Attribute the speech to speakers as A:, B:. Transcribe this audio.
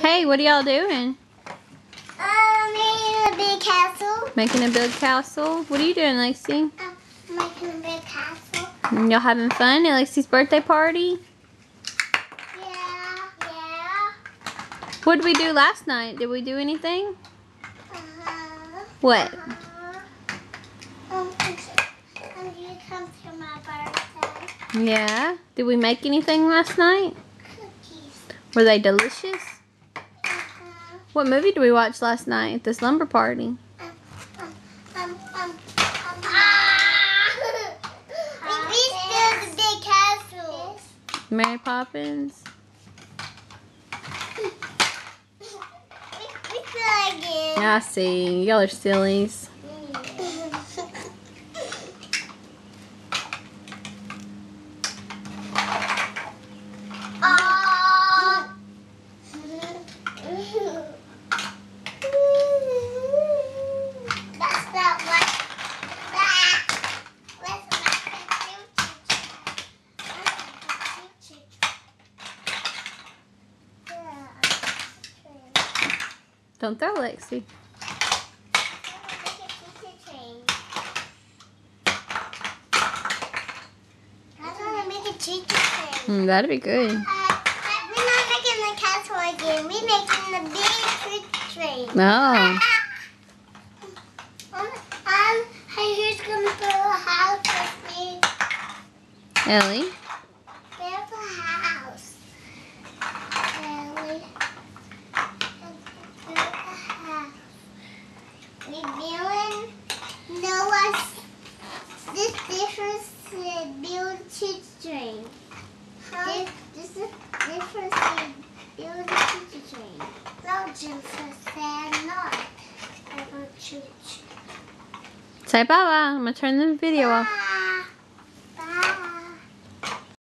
A: Hey, what are y'all doing?
B: Making a big castle.
A: Making a big castle? What are you doing, Lexi?
B: Making a big castle.
A: Y'all having fun at Lexi's birthday party?
B: Yeah.
A: What did we do last night? Did we do anything? What?
B: You come to my birthday.
A: Yeah. Did we make anything last night?
B: Cookies.
A: Were they delicious? What movie did we watch last night at the slumber party?
B: We built a big castle.
A: Mary Poppins?
B: We feel again.
A: I see. Y'all are sillies. Don't throw, Lexi. That'd be good.
B: We're not making the castle again. We're making the big train.
A: No.
B: Who's gonna build a house with me?
A: Ellie?
B: Build a house. Ellie. Build a house. We building Noah's. This difference build train. This is difference build a choo-choo train. No, Jennifer said not. I want choo-choo.
A: Say bye-bye. I'm going to turn the video off.
B: Bye.